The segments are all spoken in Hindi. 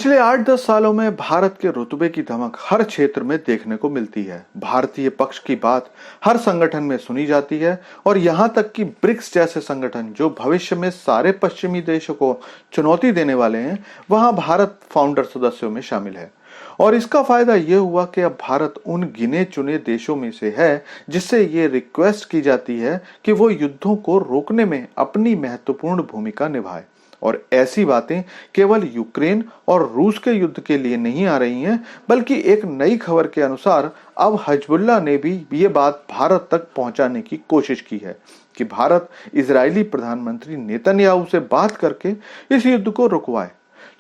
पिछले 8-10 सालों में भारत के रुतबे की धमक हर क्षेत्र में देखने को मिलती है। भारतीय पक्ष की बात हर संगठन में सुनी जाती है और यहाँ तक कि ब्रिक्स जैसे संगठन जो भविष्य में सारे पश्चिमी देशों को चुनौती देने वाले हैं, वहां भारत फाउंडर सदस्यों में शामिल है। और इसका फायदा ये हुआ कि अब भारत उन गिने चुने देशों में से है जिससे ये रिक्वेस्ट की जाती है कि वो युद्धों को रोकने में अपनी महत्वपूर्ण भूमिका निभाए। और ऐसी बातें केवल यूक्रेन और रूस के युद्ध के लिए नहीं आ रही हैं, बल्कि एक नई खबर के अनुसार अब हिजबुल्लाह ने भी ये बात भारत तक पहुंचाने की कोशिश की है कि भारत इजरायली प्रधानमंत्री नेतन्याहू से बात करके इस युद्ध को रुकवाए।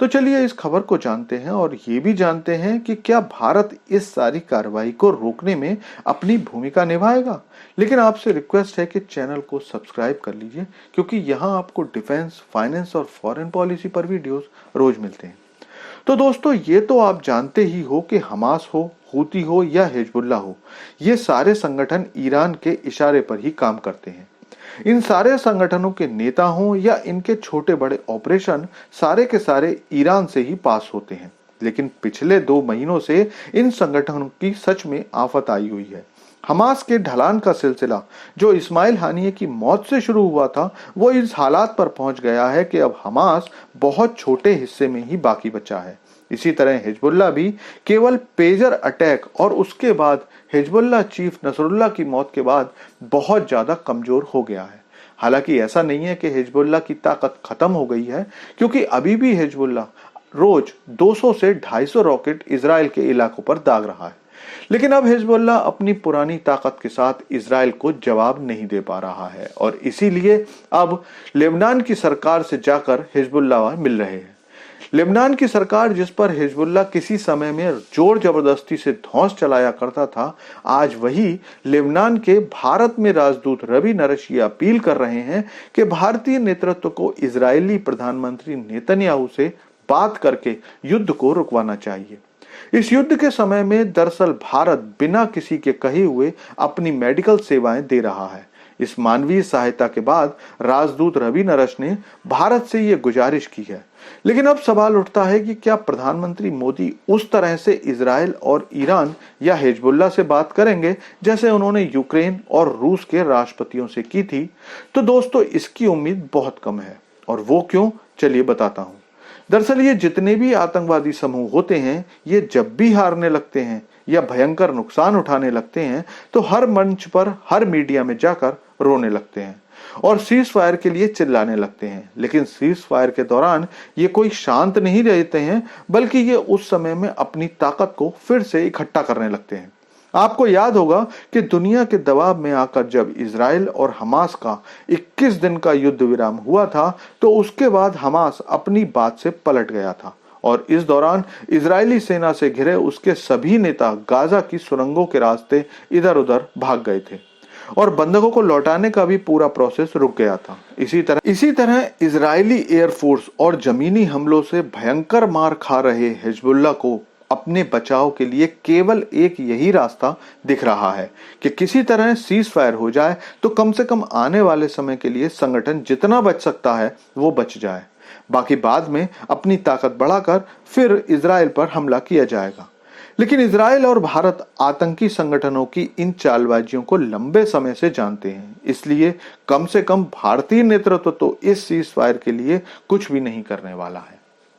तो चलिए इस खबर को जानते हैं और ये भी जानते हैं कि क्या भारत इस सारी कार्रवाई को रोकने में अपनी भूमिका निभाएगा। लेकिन आपसे रिक्वेस्ट है कि चैनल को सब्सक्राइब कर लीजिए, क्योंकि यहाँ आपको डिफेंस, फाइनेंस और फॉरेन पॉलिसी पर वीडियोस रोज मिलते हैं। तो दोस्तों, ये तो आप जानते ही हो कि हमास हो, हूती हो या हिजबुल्लाह हो, ये सारे संगठन ईरान के इशारे पर ही काम करते हैं। इन सारे संगठनों के नेता हों या इनके छोटे बड़े ऑपरेशन, सारे के सारे ईरान से ही पास होते हैं। लेकिन पिछले 2 महीनों से इन संगठनों की सच में आफत आई हुई है। हमास के ढलान का सिलसिला जो इस्माइल हानिये की मौत से शुरू हुआ था, वो इस हालात पर पहुंच गया है कि अब हमास बहुत छोटे हिस्से में ही बाकी बचा है। इसी तरह हिजबुल्लाह भी केवल पेजर अटैक और उसके बाद हिजबुल्लाह चीफ नसरुल्लाह की मौत के बाद बहुत ज्यादा कमजोर हो गया है। हालांकि ऐसा नहीं है कि हिजबुल्लाह की ताकत खत्म हो गई है, क्योंकि अभी भी हिजबुल्लाह रोज 200 से 250 रॉकेट इजराइल के इलाकों पर दाग रहा है। लेकिन अब हिजबुल्लाह अपनी पुरानी ताकत के साथ इजराइल को जवाब नहीं दे पा रहा है और इसीलिए अब लेबनान की सरकार से जाकर हिजबुल्लाह मिल रहे हैं। लेबनान की सरकार, जिस पर हिजबुल्लाह किसी समय में जोर जबरदस्ती से धौंस चलाया करता था, आज वही लेबनान के भारत में राजदूत रवि नरश ये अपील कर रहे हैं कि भारतीय नेतृत्व को इजरायली प्रधानमंत्री नेतन्याहू से बात करके युद्ध को रुकवाना चाहिए। इस युद्ध के समय में दरअसल भारत बिना किसी के कहे हुए अपनी मेडिकल सेवाएं दे रहा है। इस मानवीय सहायता के बाद राजदूत रवि नरश ने भारत से यह गुजारिश की है। लेकिन अब सवाल उठता है कि क्या प्रधानमंत्री मोदी उस तरह से इजराइल और ईरान या हिजबुल्लाह से बात करेंगे जैसे उन्होंने यूक्रेन और रूस के राष्ट्रपतियों से की थी? तो दोस्तों, इसकी उम्मीद बहुत कम है। और वो क्यों, चलिए बताता हूं। दरअसल ये जितने भी आतंकवादी समूह होते हैं, ये जब भी हारने लगते हैं या भयंकर नुकसान उठाने लगते हैं तो हर मंच पर, हर मीडिया में जाकर रोने लगते हैं और सीज फायर के लिए चिल्लाने लगते हैं। लेकिन सीज फायर के दौरान ये कोई शांत नहीं रहते हैं, बल्कि ये उस समय में अपनी ताकत को फिर से इकट्ठा करने लगते हैं। आपको याद होगा कि दुनिया के दबाव में आकर जब इजराइल और हमास का 21 दिन का युद्ध विराम हुआ था, तो उसके बाद हमास अपनी बात से पलट गया था और इस दौरान इजरायली सेना से घिरे उसके सभी नेता गाजा की सुरंगों के रास्ते इधर उधर भाग गए थे और बंधकों को लौटाने का भी पूरा प्रोसेस रुक गया था। इसी तरह इजरायली एयरफोर्स और जमीनी हमलों से भयंकर मार खा रहे हिजबुल्लाह को अपने बचाव के लिए केवल एक यही रास्ता दिख रहा है कि किसी तरह सीज फायर हो जाए, तो कम से कम आने वाले समय के लिए संगठन जितना बच सकता है वो बच जाए। बाकी बाद में अपनी ताकत बढ़ाकर फिर इजराइल पर हमला किया जाएगा। लेकिन इजराइल और भारत आतंकी संगठनों की इन चालबाजियों को लंबे समय से जानते हैं, इसलिए कम से कम भारतीय नेतृत्व तो इस सीज फायर के लिए कुछ भी नहीं करने वाला है।